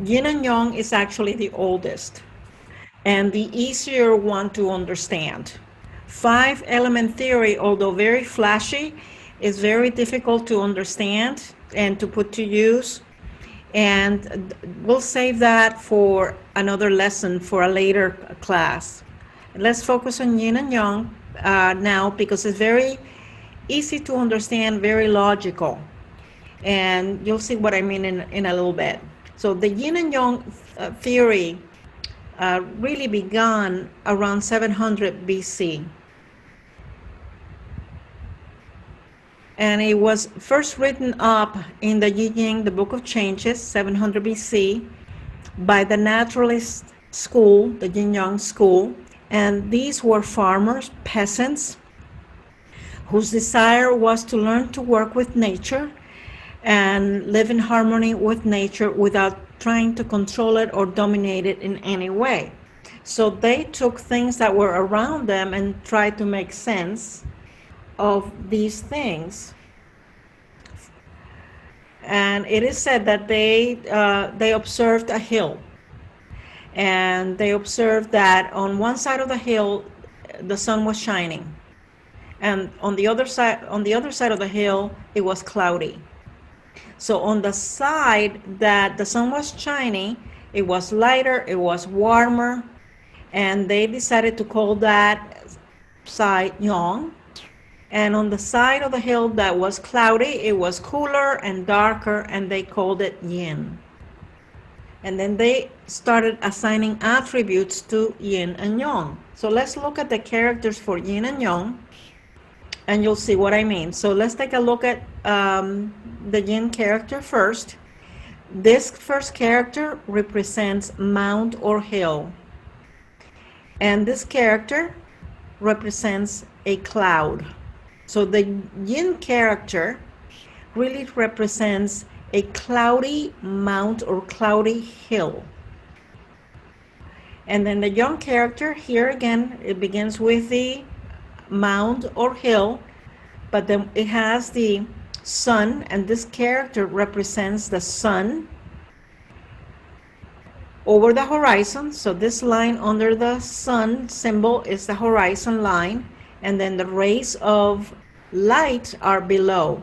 Yin and Yang is actually the oldest and the easier one to understand. Five element theory, although very flashy, is very difficult to understand and to put to use. And we'll save that for another lesson for a later class. Let's focus on yin and yang now because it's very easy to understand, very logical. And you'll see what I mean in a little bit. So the yin and yang theory really began around 700 BC. And it was first written up in the Yi Yin, the Book of Changes, 700 BC, by the naturalist school, the Yin Yang school. And these were farmers, peasants, whose desire was to learn to work with nature and live in harmony with nature without trying to control it or dominate it in any way. So they took things that were around them and tried to make sense of these things. And it is said that they observed a hill, and they observed that on one side of the hill the sun was shining, and on the other side of the hill it was cloudy. So on the side that the sun was shining, it was lighter, it was warmer, and they decided to call that side Yang. And on the side of the hill that was cloudy, it was cooler and darker, and they called it Yin. And then they started assigning attributes to Yin and Yang. So let's look at the characters for Yin and Yang, and you'll see what I mean. So let's take a look at the Yin character first. This first character represents mount or hill. And this character represents a cloud. So the Yin character really represents a cloudy mount or cloudy hill. And then the Yang character, here again, it begins with the mount or hill, but then it has the sun, and this character represents the sun over the horizon. So this line under the sun symbol is the horizon line, and then the rays of light are below.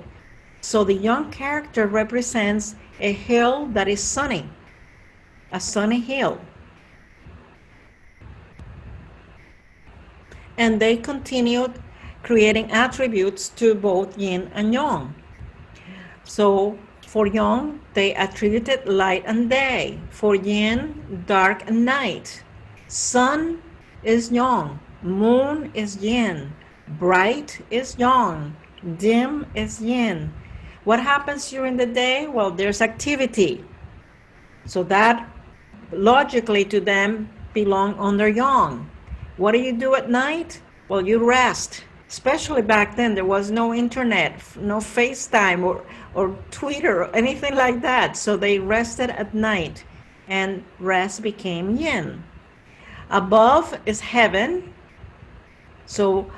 So the Yang character represents a hill that is sunny, a sunny hill. And they continued creating attributes to both Yin and Yang. So for Yang, they attributed light and day. For Yin, dark and night. Sun is Yang, moon is Yin, bright is Yang, dim is Yin. What happens during the day? Well, there's activity. So that logically to them belong under Yang. What do you do at night? Well, you rest. Especially back then, there was no internet, no FaceTime or Twitter or anything like that. So they rested at night, and rest became Yin. Above is heaven. So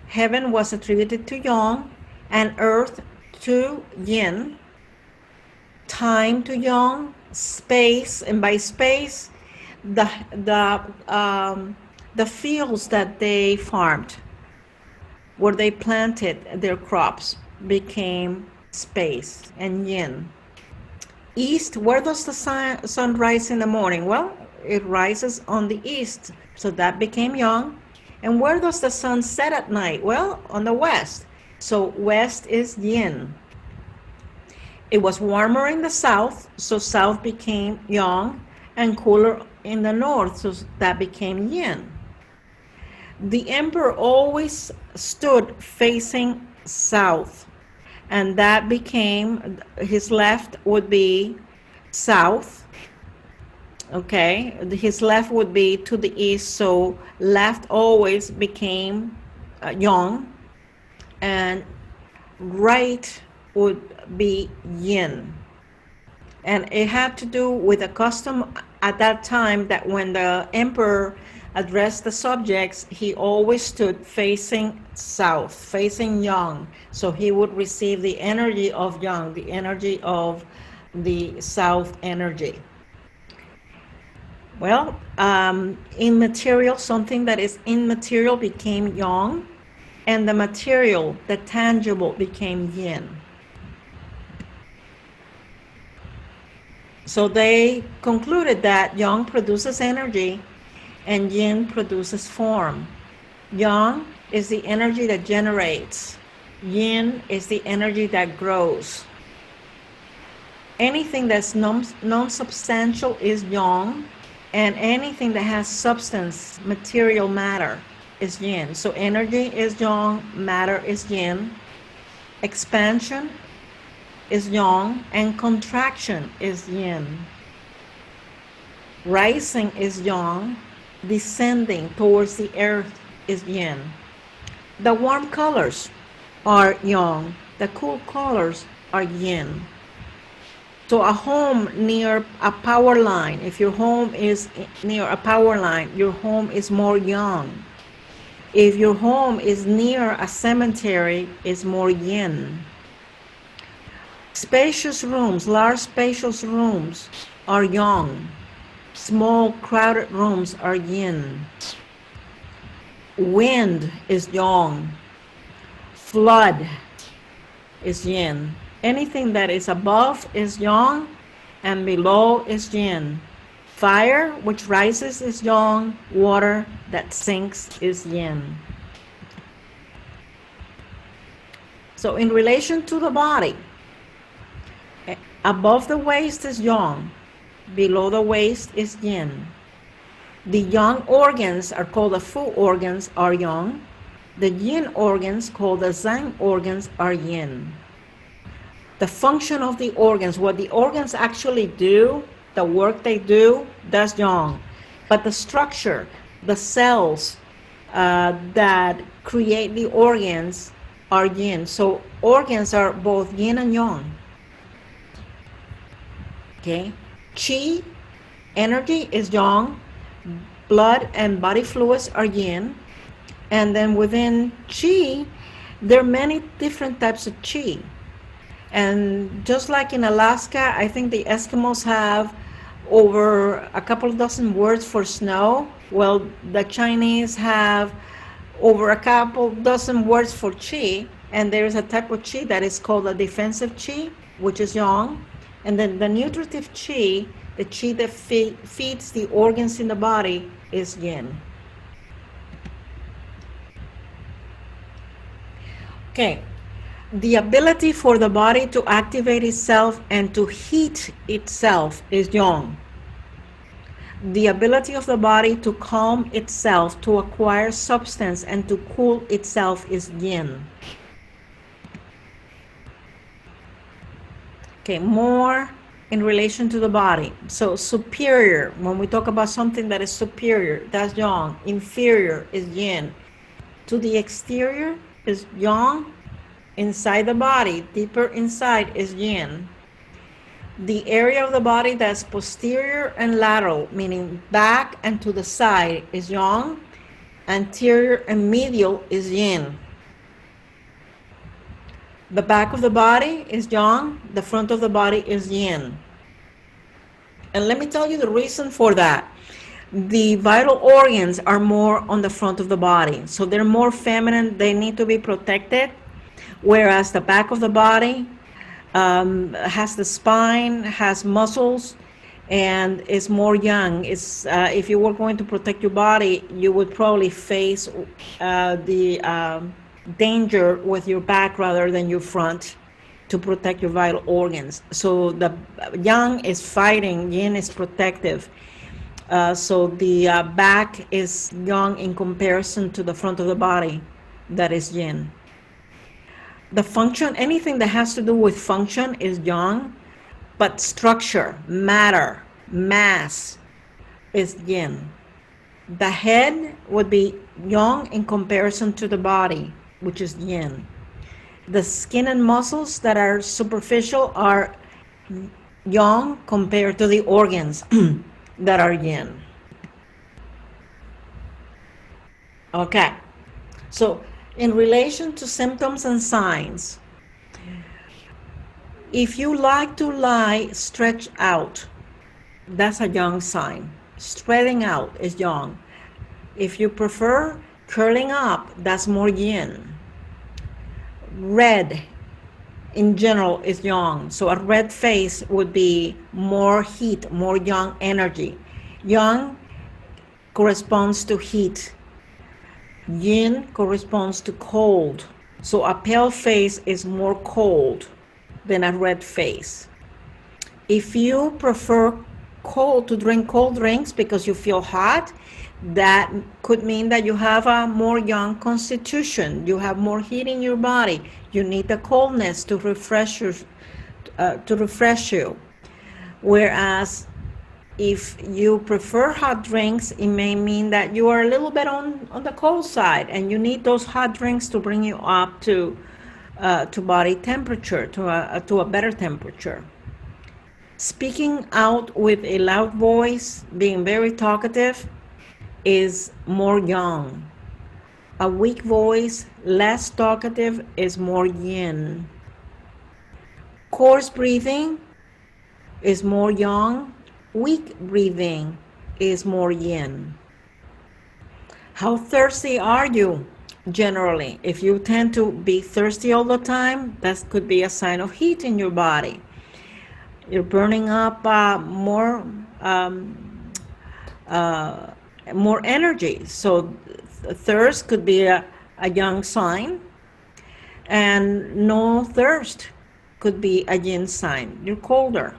heaven was attributed to Yang, and earth to Yin. Time to Yang, space, and by space, the fields that they farmed, where they planted their crops, became space and Yin. East, where does the sun rise in the morning? Well, it rises on the east, so that became Yang. And where does the sun set at night? Well, on the west, so west is Yin. It was warmer in the south, so south became Yang, and cooler in the north, so that became Yin. The emperor always stood facing south, and that became, his left would be south, okay? His left would be to the east, so left always became Yang, and right would be Yin. And it had to do with a custom at that time that when the emperor addressed the subjects, he always stood facing south, facing Yang. So he would receive the energy of Yang, the energy of the south energy. Well, immaterial, something that is immaterial became yang, and the material, the tangible, became yin. So they concluded that yang produces energy and yin produces form. Yang is the energy that generates. Yin is the energy that grows. Anything that's non-substantial is yang, and anything that has substance, material matter, is yin. So energy is yang, matter is yin, expansion is yang, and contraction is yin. Rising is yang, descending towards the earth is yin. The warm colors are yang, the cool colors are yin. So a home near a power line, if your home is near a power line, your home is more yang. If your home is near a cemetery, it's more yin. Spacious rooms, large spacious rooms are yang. Small crowded rooms are yin. Wind is yang. Flood is yin. Anything that is above is yang, and below is yin. Fire, which rises, is yang. Water that sinks is yin. So in relation to the body, above the waist is yang, below the waist is yin. The yang organs are called the fu organs, are yang. The yin organs, called the zhang organs, are yin. The function of the organs, what the organs actually do, the work they do, that's yang. But the structure, the cells that create the organs are yin. So organs are both yin and yang. Okay? Qi, energy, is yang. Blood and body fluids are yin. And then within qi, there are many different types of qi. And just like in Alaska, I think the Eskimos have over a couple dozen words for snow. Well, the Chinese have over a couple dozen words for qi. And there is a type of qi that is called a defensive qi, which is yang. And then the nutritive qi, the qi that feeds the organs in the body, is yin. Okay. The ability for the body to activate itself and to heat itself is yang. The ability of the body to calm itself, to acquire substance, and to cool itself is yin. Okay, more in relation to the body. So superior, when we talk about something that is superior, that's yang. Inferior is yin. To the exterior is yang. Inside the body, deeper inside, is yin. The area of the body that's posterior and lateral, meaning back and to the side, is yang. Anterior and medial is yin. The back of the body is yang. The front of the body is yin. And let me tell you the reason for that. The vital organs are more on the front of the body. So they're more feminine. They need to be protected. Whereas the back of the body has the spine, has muscles, and is more yang. It's, if you were going to protect your body, you would probably face the danger with your back rather than your front to protect your vital organs. So the yang is fighting, yin is protective. So the back is yang in comparison to the front of the body, that is yin. The function, anything that has to do with function is yang, but structure, matter, mass is yin. The head would be yang in comparison to the body, which is yin. The skin and muscles that are superficial are yang compared to the organs that are yin. Okay, so in relation to symptoms and signs, if you like to lie stretched out, that's a yang sign. Spreading out is yang. If you prefer curling up, that's more yin. Red in general is yang. So a red face would be more heat, more yang energy. Yang corresponds to heat. Yin corresponds to cold. So a pale face is more cold than a red face. If you prefer cold, to drink cold drinks because you feel hot, that could mean that you have a more yang constitution. You have more heat in your body. You need the coldness to refresh you. Whereas if you prefer hot drinks, it may mean that you are a little bit on the cold side, and you need those hot drinks to bring you up to body temperature, to a better temperature. Speaking out with a loud voice, being very talkative, is more yang. A weak voice, less talkative, is more yin. Coarse breathing is more yang. Weak breathing is more yin. How thirsty are you? Generally, if you tend to be thirsty all the time, that could be a sign of heat in your body. You're burning up more energy. So thirst could be a yang sign, and no thirst could be a yin sign. You're colder.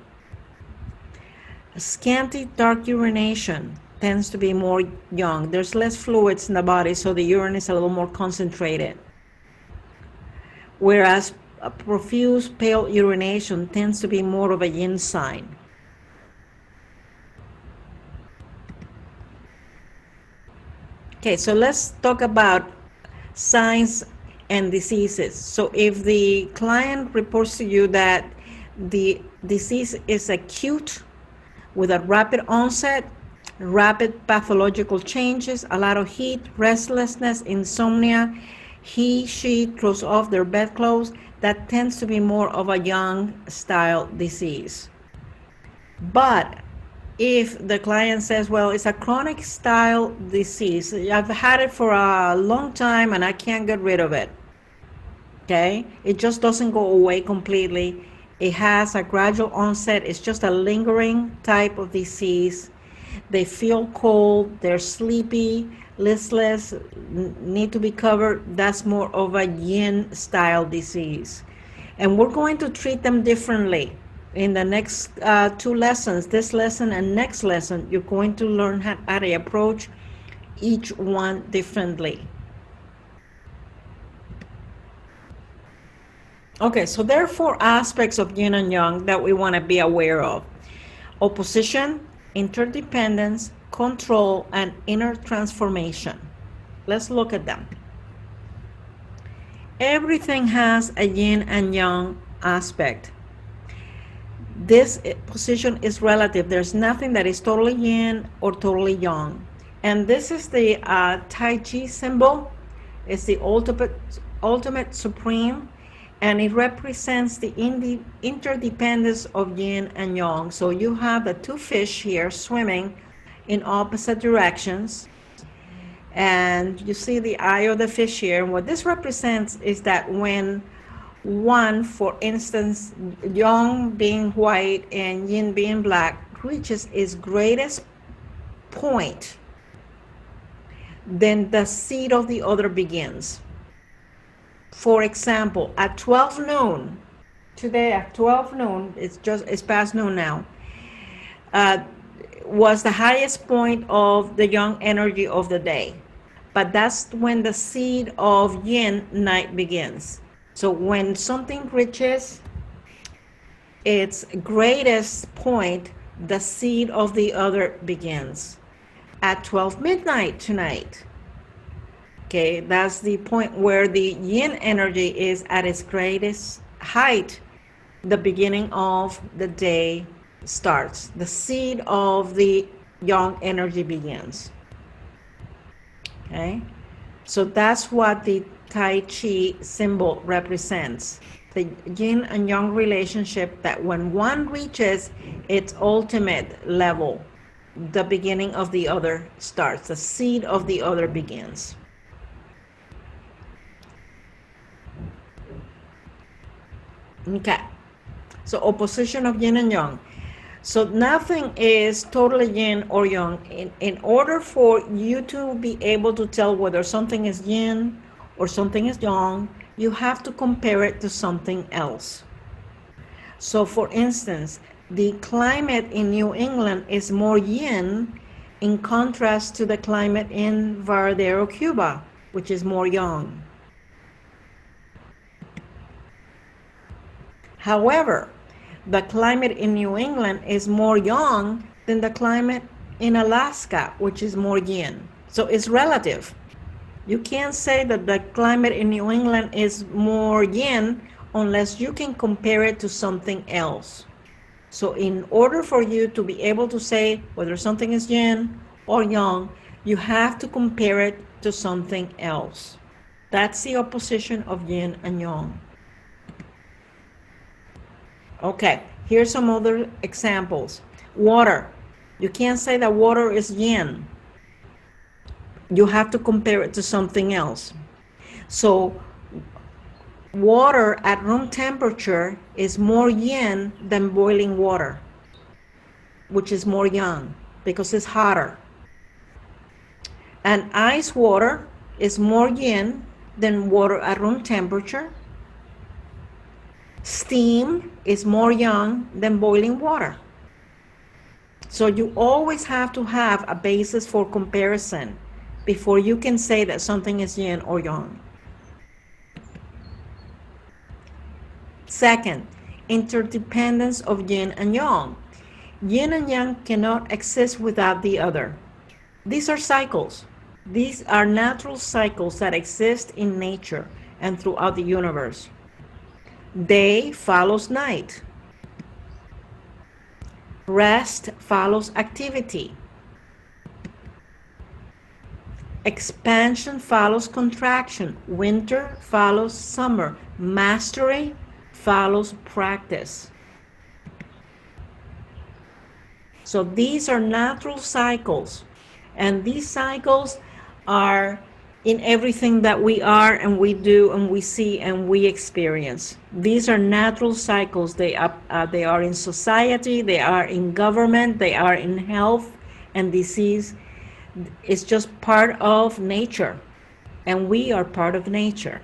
Scanty dark urination tends to be more yang. There's less fluids in the body, so the urine is a little more concentrated. Whereas a profuse pale urination tends to be more of a yin sign. Okay, so let's talk about signs and diseases. So if the client reports to you that the disease is acute, with a rapid onset, rapid pathological changes, a lot of heat, restlessness, insomnia, she throws off their bedclothes, that tends to be more of a yang style disease. But if the client says, well, it's a chronic style disease, I've had it for a long time and I can't get rid of it, okay? It just doesn't go away completely. It has a gradual onset. It's just a lingering type of disease. They feel cold, they're sleepy, listless, need to be covered. That's more of a yin style disease. And we're going to treat them differently. In the next 2 lessons, this lesson and next lesson, you're going to learn how to approach each one differently. Okay, so there are 4 aspects of yin and yang that we want to be aware of: opposition, interdependence, control, and inner transformation. Let's look at them. Everything has a yin and yang aspect. This position is relative. There's nothing that is totally yin or totally yang. And this is the Tai Chi symbol. It's the ultimate supreme, and it represents the interdependence of yin and yang. So you have the 2 fish here swimming in opposite directions, and you see the eye of the fish here. And what this represents is that when one, for instance, yang being white and yin being black, reaches its greatest point, then the seed of the other begins. For example, at 12 noon, today at 12 noon, it's past noon now, was the highest point of the yang energy of the day. But that's when the seed of yin night begins. So when something reaches its greatest point, the seed of the other begins. At 12 midnight tonight, okay, that's the point where the yin energy is at its greatest height. The beginning of the day starts. The seed of the yang energy begins. Okay, so that's what the Tai Chi symbol represents. The yin and yang relationship, that when one reaches its ultimate level, the beginning of the other starts. The seed of the other begins. Okay. So opposition of yin and yang. So nothing is totally yin or yang. In order for you to be able to tell whether something is yin or something is yang, you have to compare it to something else. So for instance, the climate in New England is more yin in contrast to the climate in Varadero, Cuba, which is more yang. However, the climate in New England is more yang than the climate in Alaska, which is more yin. So it's relative. You can't say that the climate in New England is more yin unless you can compare it to something else. So in order for you to be able to say whether something is yin or yang, you have to compare it to something else. That's the opposition of yin and yang. Okay, here's some other examples. Water. You can't say that water is yin. You have to compare it to something else. So water at room temperature is more yin than boiling water, which is more yang because it's hotter. And ice water is more yin than water at room temperature. Steam is more yang than boiling water. So you always have to have a basis for comparison before you can say that something is yin or yang. Second, interdependence of yin and yang. Yin and yang cannot exist without the other. These are cycles. These are natural cycles that exist in nature and throughout the universe. Day follows night. Rest follows activity. Expansion follows contraction. Winter follows summer. Mastery follows practice. So these are natural cycles, and these cycles are in everything that we are and we do and we see and we experience. These are natural cycles. They are in society, they are in government, they are in health and disease. It's just part of nature, and we are part of nature.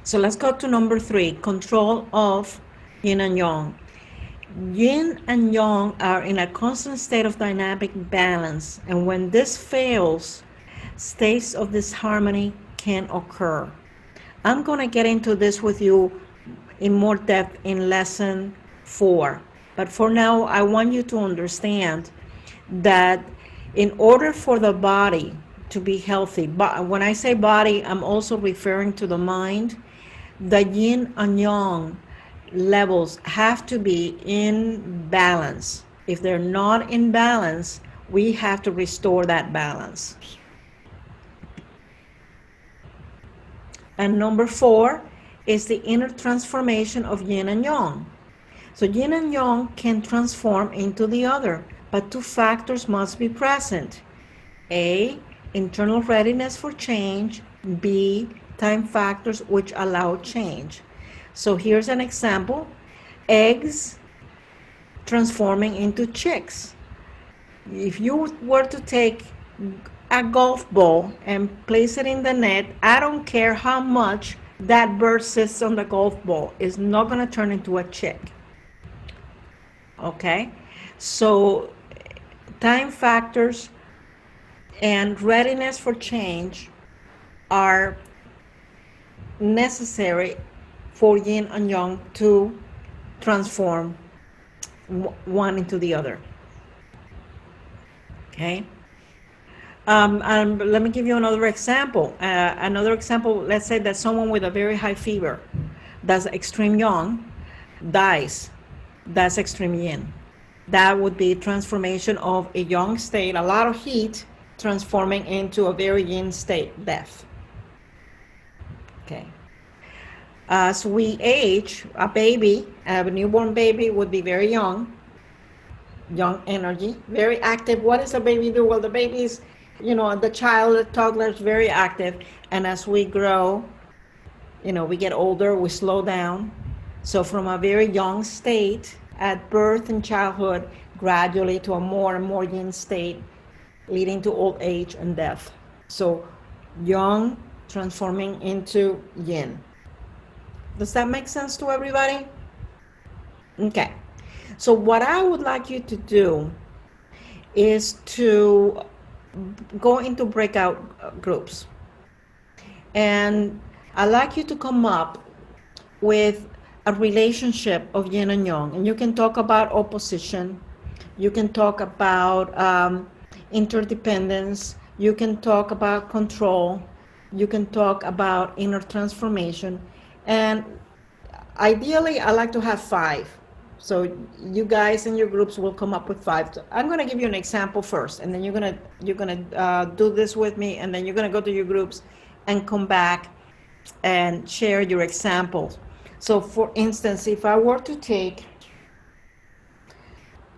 So let's go to number 3, control of yin and yang. Yin and yang are in a constant state of dynamic balance, and when this fails, states of disharmony can occur. I'm going to get into this with you in more depth in lesson 4. But for now, I want you to understand that in order for the body to be healthy, but when I say body, I'm also referring to the mind, the yin and yang levels have to be in balance. If they're not in balance, we have to restore that balance. And number 4 is the inner transformation of yin and yang. So yin and yang can transform into the other, but 2 factors must be present. A, internal readiness for change. B, time factors which allow change. So here's an example. Eggs transforming into chicks. If you were to take a golf ball and place it in the net, I don't care how much that bird sits on the golf ball, it's not going to turn into a chick. Okay? So time factors and readiness for change are necessary for yin and yang to transform one into the other. Okay? Let me give you another example. Let's say that someone with a very high fever, that's extreme yang, dies. That's extreme yin. That would be transformation of a yang state, a lot of heat, transforming into a very yin state, death. Okay. As we age, a newborn baby would be very young. young energy, very active. What does a baby do? Well, the baby is, the child, the toddler is very active. And as we grow, we get older, we slow down. So from a very young state at birth and childhood, gradually to a more and more yin state, leading to old age and death. So young transforming into yin. Does that make sense to everybody? Okay. So what I would like you to do is to go into breakout groups. And I'd like you to come up with a relationship of yin and yang. And you can talk about opposition. You can talk about interdependence. You can talk about control. You can talk about inner transformation. And ideally, I like to have 5. So you guys in your groups will come up with 5. So I'm going to give you an example first, and then you're gonna do this with me, and then you're going to go to your groups and come back and share your examples. So, for instance, if I were to take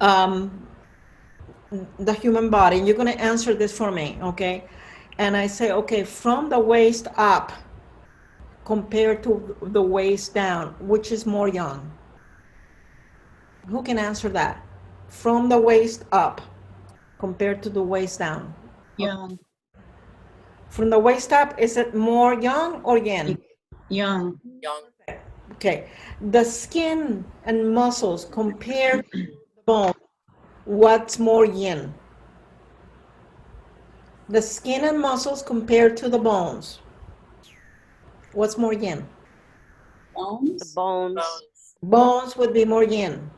um, the human body, you're going to answer this for me, okay? And I say, okay, from the waist up compared to the waist down, which is more yang? Who can answer that? From the waist up compared to the waist down. Young. From the waist up, is it more yang or yin? Young. Okay. The skin and muscles compared to the bone, what's more yin? The skin and muscles compared to the bones, what's more yin? Bones. Bones. Bones would be more yin.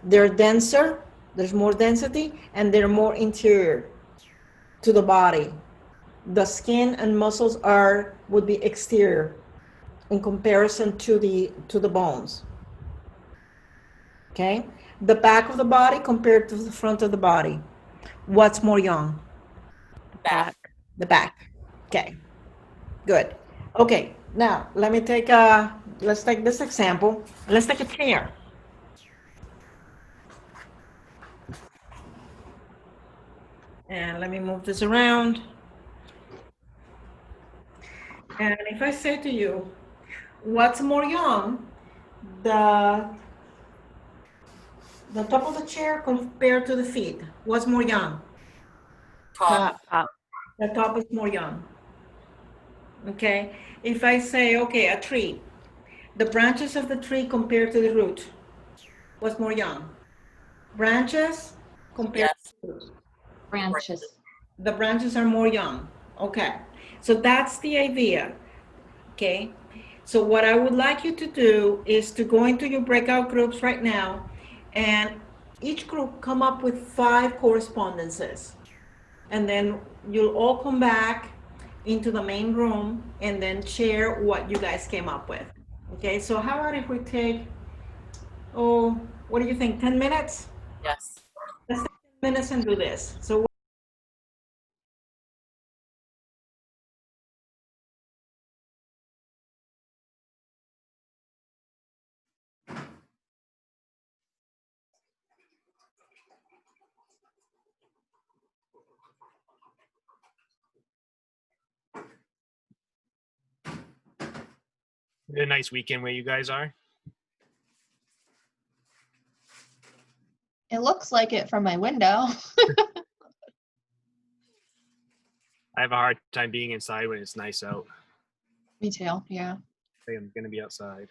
They're denser, there's more density, and they're more interior to the body. The skin and muscles would be exterior in comparison to the bones. Okay? The back of the body compared to the front of the body. What's more yang? Back. The back. Okay. Good. Okay. Now let's take this example. Let's take a chair. And let me move this around. And if I say to you, what's more yang? The top of the chair compared to the feet. What's more yang? Top. The top is more yang. Okay. If I say, okay, a tree, the branches of the tree compared to the root, what's more yang? Branches compared Yes. to root. Branches. The branches are more yang. Okay. So that's the idea. Okay. So what I would like you to do is to go into your breakout groups right now, and each group come up with 5 correspondences. And then you'll all come back into the main room and then share what you guys came up with. Okay, so how about if we take, what do you think, 10 minutes? Yes. Let's take 10 minutes and do this. So A nice weekend where you guys are. It looks like it from my window. I have a hard time being inside when it's nice out. Me too, yeah. I think I'm gonna be outside.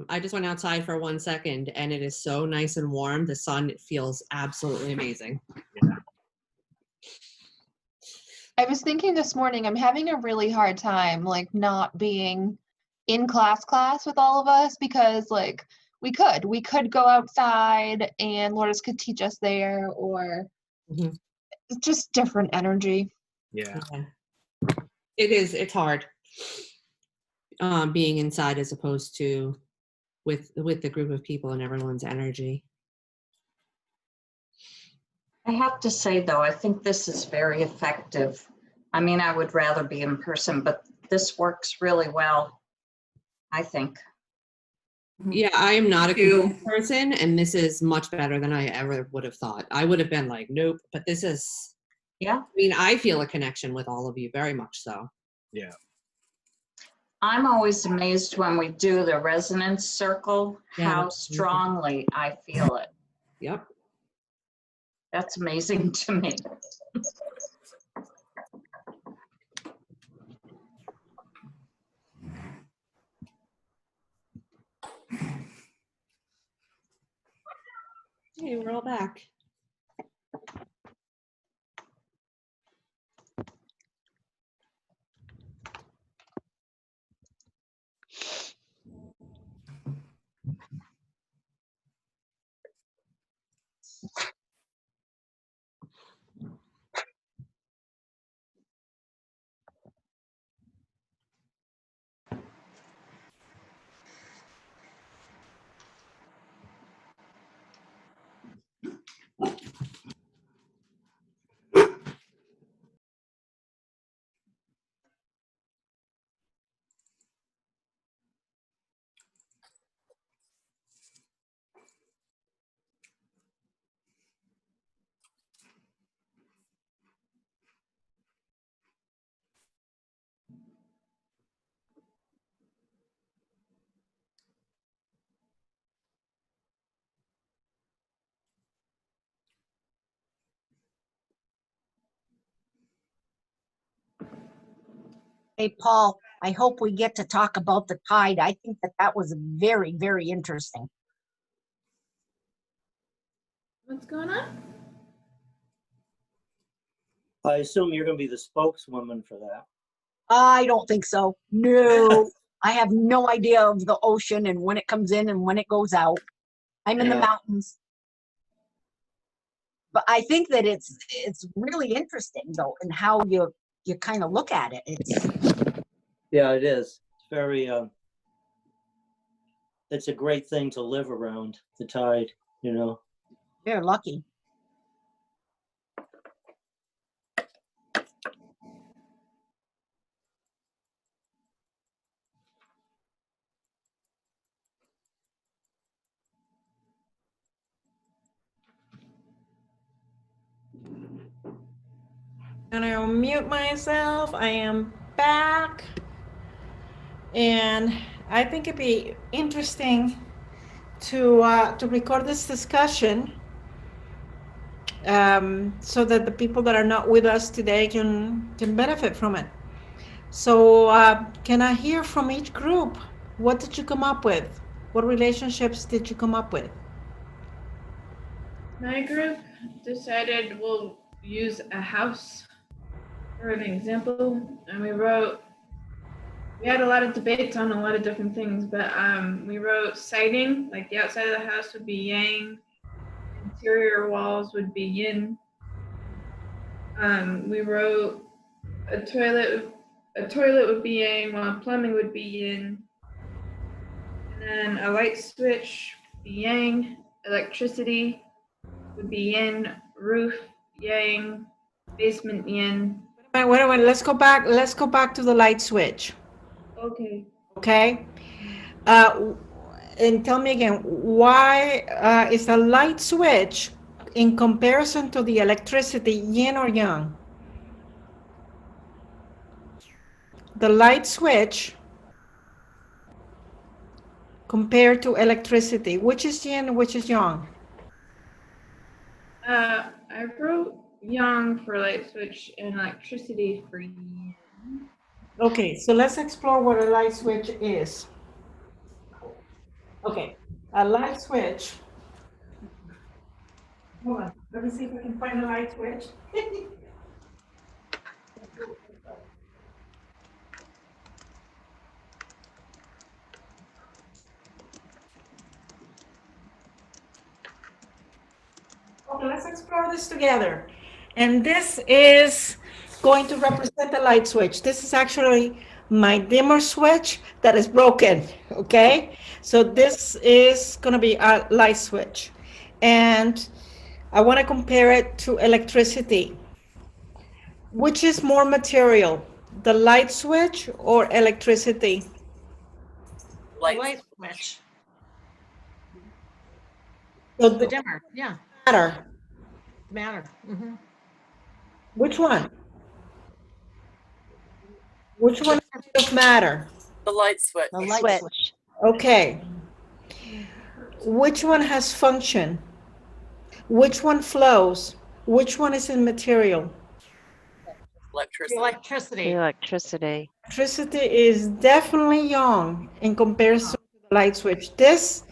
I just went outside for 1 second and it is so nice and warm. The sun feels absolutely amazing. Yeah. I was thinking this morning, I'm having a really hard time, like, not being in class with all of us because, like, we could go outside and Lourdes could teach us there, or Mhm. it's just different energy. Yeah. Yeah. It's hard being inside as opposed to with the group of people and everyone's energy. I have to say, though, I think this is very effective. I mean, I would rather be in person, but this works really well, I think. Yeah, I am not a Too. computer person, and this is much better than I ever would have thought. I would have been like, nope, but this is, Yeah. I mean, I feel a connection with all of you, very much so. Yeah. I'm always amazed when we do the resonance circle, Yeah, how that's amazing. strongly I feel it. Yep. That's amazing to me. Hey, we're all back. Hey, Paul, I hope we get to talk about the tide. I think that that was very, very interesting. What's going on? I assume you're going to be the spokeswoman for that. I don't think so. No, I have no idea of the ocean and when it comes in and when it goes out. I'm in the Yeah. mountains. But I think that it's really interesting though, and how you kind of look at it. It's Yeah, it is. It's very, it's a great thing to live around, the tide, you know. You're lucky. And I'll mute myself. I am back. And I think it'd be interesting to record this discussion so that the people that are not with us today can benefit from it. So can I hear from each group? What did you come up with? What relationships did you come up with? My group decided we'll use a house for an example, and we had a lot of debates on a lot of different things, but we wrote siding, like the outside of the house would be yang, interior walls would be yin. We wrote a toilet would be yang, while plumbing would be yin. And then a light switch would be yang, electricity would be yin, roof yang, basement yin. Wait a minute. Let's go back. Let's go back to the light switch. Okay. Okay. And tell me again, why is the light switch in comparison to the electricity yin or yang? The light switch compared to electricity, which is yin, which is yang? I wrote yang for light switch and electricity for yin. Okay, so let's explore what a light switch is. Okay, a light switch. Hold on, let me see if I can find a light switch. Okay, let's explore this together. And this is going to represent the light switch. This is actually my dimmer switch that is broken, okay? So this is gonna be a light switch. And I wanna compare it to electricity. Which is more material, The light switch or electricity? Light switch. So The dimmer, yeah, matter. matter. Mhm. Which one? Which one is made of matter? The light switch. The light Switch. switch. Okay. Which one has function? Which one flows? Which one is in material? Electricity. Electricity. Electricity. Electricity is definitely young in comparison to the light switch. This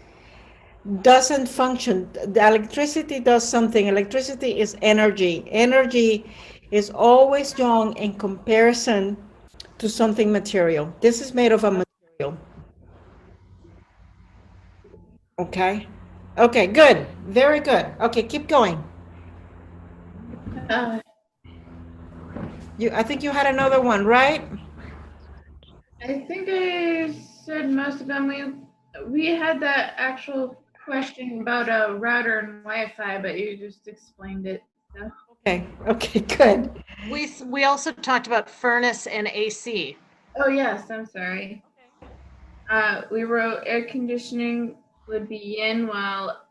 doesn't function. The electricity does something. Electricity is energy. Energy is always young in comparison to something material. This is made of a material. Okay. Okay, good. Very good. Okay, keep going. Uh, I think you had another one, right? I think I said most of them. We had that actual question about a router and Wi-Fi, but you just explained it. So. Okay, okay, good. We also talked about furnace and AC. Oh yes, I'm sorry. We wrote air conditioning would be yin, while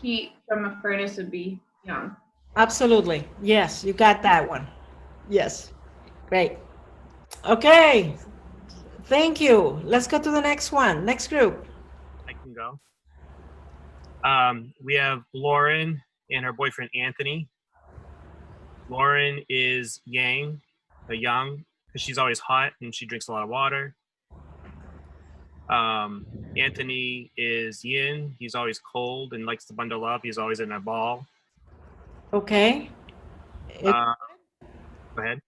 heat from a furnace would be yang. Absolutely. Yes, you got that one. Yes. Great. Okay. Thank you. Let's go to the next one. Next group. I can go. We have Lauren and her boyfriend Anthony. Lauren is yang, a yang, because she's always hot and she drinks a lot of water. Anthony is yin. He's always cold and likes to bundle up. He's always in a ball. Okay. Go ahead.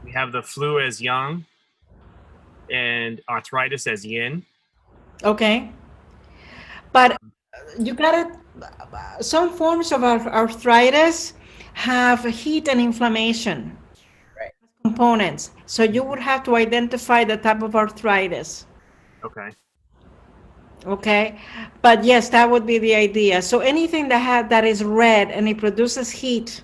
We have the flu as yang and arthritis as yin. Okay. But you got it. Some forms of arthritis have heat and inflammation components. So you would have to identify the type of arthritis. Okay. Okay. But yes, that would be the idea. So anything that is red and it produces heat,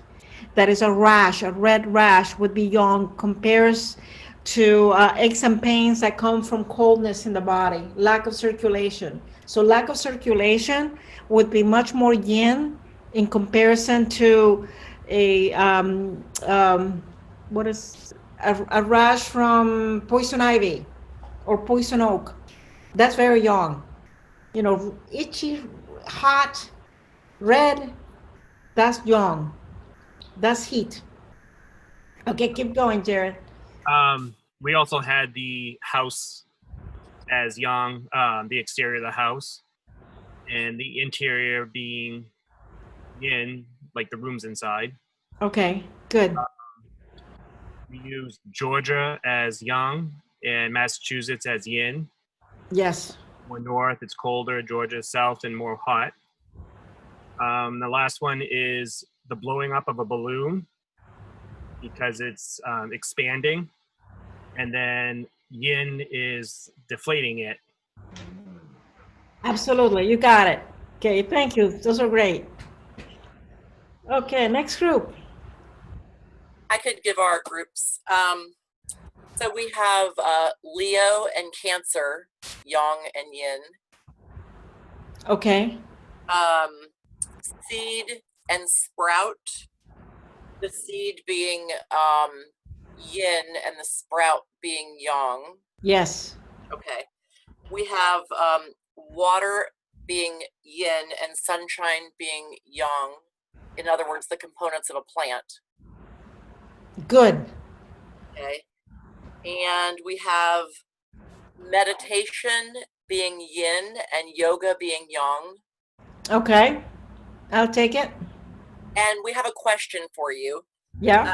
that is a rash, a red rash would be yang, compares to aches and pains that come from coldness in the body, lack of circulation. So lack of circulation would be much more yin in comparison to what is a rash from poison ivy or poison oak. That's very yang. You know, itchy, hot, red, that's yang. That's heat. Okay, keep going, Jared. We also had the house as yang, the exterior of the house, and the interior being yin, like the rooms inside. Okay, good. We used Georgia as yang and Massachusetts as yin. Yes. More north, it's colder. Georgia is south and more hot. The last one is the blowing up of a balloon because it's expanding. And then yin is deflating it. Absolutely, you got it. Okay, thank you. Those are great. Okay, next group. I could give our groups. So we have Leo and Cancer, yang and yin. Okay. Seed and sprout. The seed being yin and the sprout being yang. Yes. Okay. We have water being yin and sunshine being yang. In other words, the components of a plant. Good. Okay. And we have meditation being yin and yoga being yang. Okay, I'll take it. And we have a question for you. Yeah.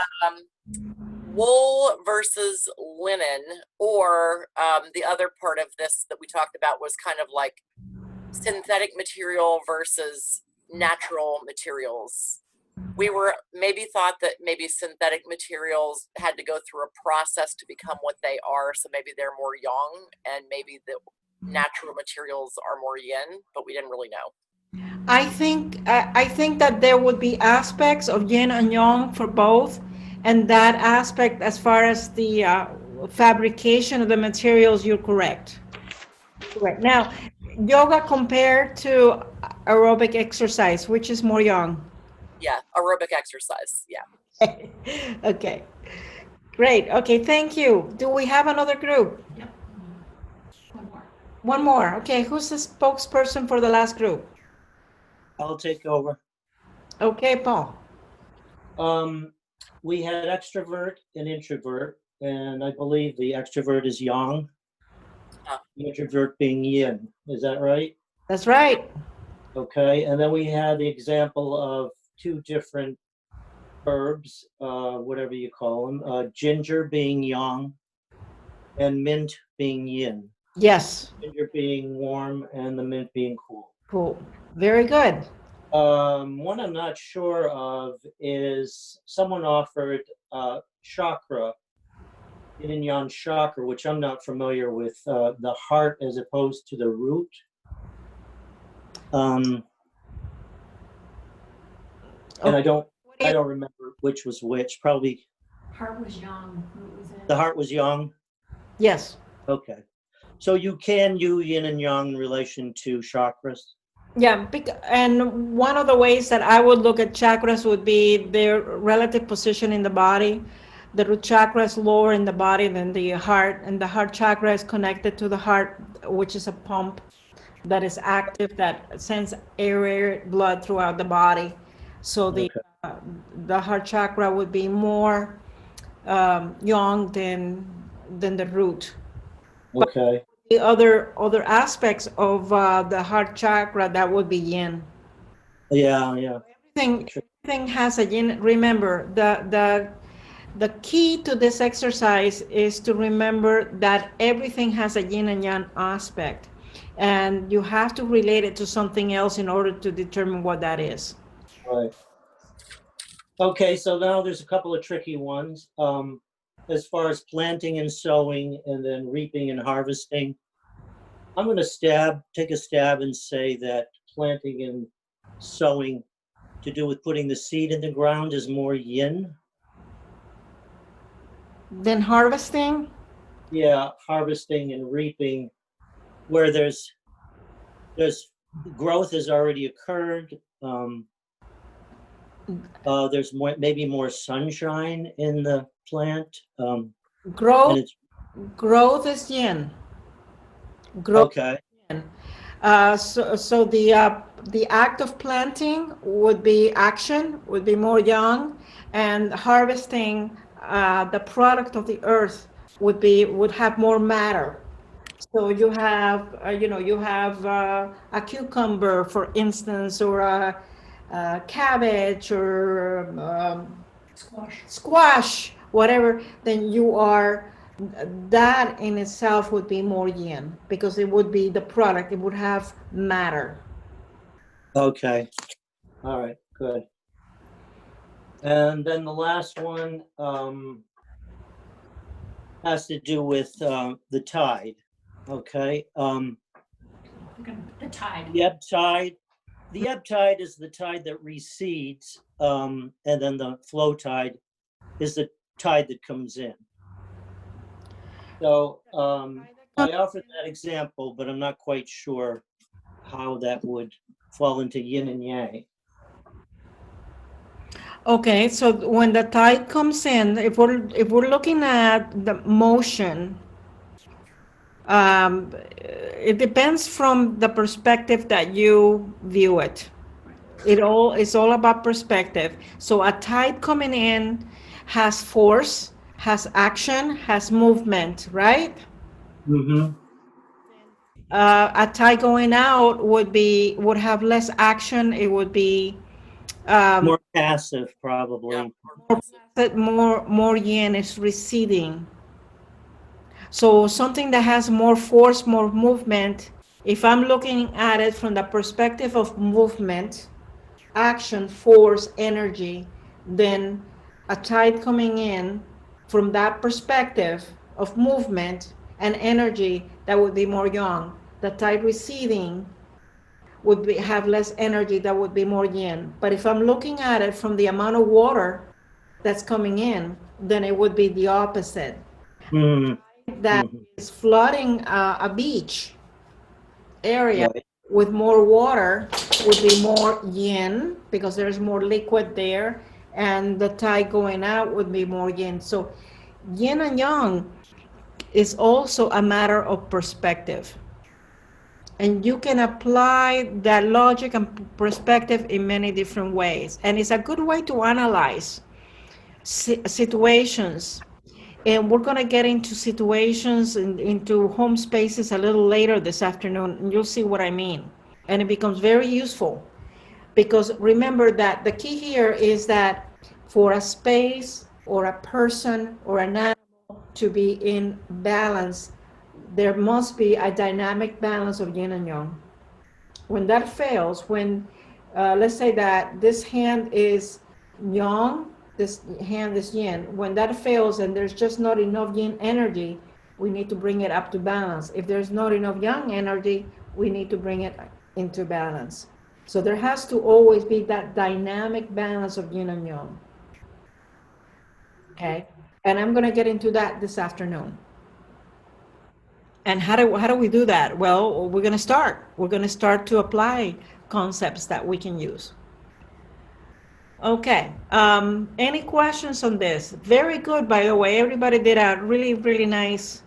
Wool versus linen, or the other part of this that we talked about was kind of like synthetic material versus natural materials. We were maybe thought that maybe synthetic materials had to go through a process to become what they are. So maybe they're more yang and maybe the natural materials are more yin, but we didn't really know. I think that there would be aspects of yin and yang for both, and that aspect, as far as the fabrication of the materials, you're correct. Correct. Now, yoga compared to aerobic exercise, which is more yang? Yeah, aerobic exercise. Yeah. Okay, great. Okay, thank you. Do we have another group? Yep. One more. One more. Okay, who's the spokesperson for the last group? I'll take over. Okay, Paul. We had extrovert and introvert, and I believe the extrovert is yang, the introvert being yin. Is that right? That's right. Okay, and then we had the example of two different herbs, whatever you call them, ginger being yang and mint being yin. Yes. Ginger being warm and the mint being cool. Cool. Very good. One I'm not sure of is someone offered chakra, yin and yang chakra, which I'm not familiar with, the heart as opposed to the root. And I don't remember which was which. Probably Heart was young. Root was in. the heart was yang. Yes. Okay, so you can do yin and yang in relation to chakras. Yeah, and one of the ways that I would look at chakras would be their relative position in the body. The root chakra is lower in the body than the heart, and the heart chakra is connected to the heart, which is a pump that is active, that sends air blood throughout the body. So the heart chakra would be more yang than the root. Okay. The other aspects of the heart chakra, that would be yin. Yeah. Everything has a yin. Remember, the key to this exercise is to remember that everything has a yin and yang aspect, and you have to relate it to something else in order to determine what that is. Right. Okay, so now there's a couple of tricky ones. As far as planting and sowing and then reaping and harvesting, I'm going to take a stab and say that planting and sowing to do with putting the seed in the ground is more yin. Then harvesting? Yeah, harvesting and reaping, where there's growth has already occurred. There's maybe more sunshine in the plant. Growth is yin. Growth. Okay. So the act of planting would be action, would be more yang, and harvesting, the product of the earth would have more matter. So you have a cucumber, for instance, or a cabbage, or squash, whatever. Then that in itself would be more yin, because it would be the product. It would have matter. Okay. All right. Good. And then the last one has to do with the tide. Okay. The tide. The ebb tide. The ebb tide is the tide that recedes, and then the flow tide is the tide that comes in. So I offered that example, but I'm not quite sure how that would fall into yin and yang. Okay, so when the tide comes in, if we're looking at the motion, it depends from the perspective that you view it. It's all about perspective. So a tide coming in has force, has action, has movement, right? Mm-hmm. A tide going out would have less action. It would be more passive, probably. More yin, is receding. So something that has more force, more movement, if I'm looking at it from the perspective of movement, action, force, energy, then a tide coming in from that perspective of movement and energy, that would be more yang. The tide receding would be, have less energy, that would be more yin. But if I'm looking at it from the amount of water that's coming in, then it would be the opposite. Mm, That mhm, is flooding a beach area right. with more water would be more yin because there's more liquid there, and the tide going out would be more yin. So yin and yang is also a matter of perspective. And you can apply that logic and perspective in many different ways. And it's a good way to analyze situations. And we're going to get into situations and into home spaces a little later this afternoon, and you'll see what I mean. And it becomes very useful because remember that the key here is that for a space or a person or an animal to be in balance, there must be a dynamic balance of yin and yang. When that fails, when let's say that this hand is yang, this hand is yin, when that fails and there's just not enough yin energy, we need to bring it up to balance. If there's not enough yang energy, we need to bring it into balance. So there has to always be that dynamic balance of yin and yang. Okay, and I'm going to get into that this afternoon. And how do we do that? Well, we're going to start. We're going to start to apply concepts that we can use. Okay. Any questions on this? Very good, by the way. Everybody did a really, really nice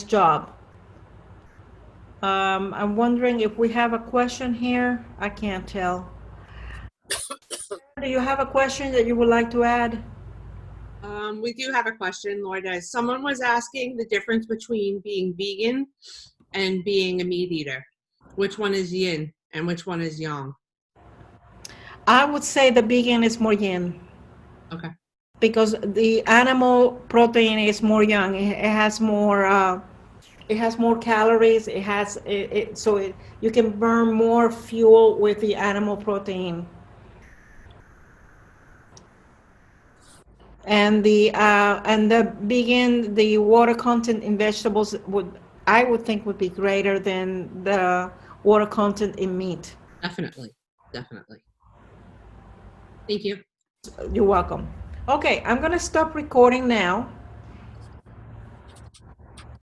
job. I'm wondering if we have a question here. I can't tell. Do you have a question that you would like to add? We do have a question, Lorna. Someone was asking the difference between being vegan and being a meat eater. Which one is yin and which one is yang? I would say the vegan is more yin. Okay. Because the animal protein is more yang. It has more calories. It has you can burn more fuel with the animal protein. And the vegan, the water content in vegetables I would think would be greater than the water content in meat. Definitely. Thank you. You're welcome. Okay, I'm gonna stop recording now.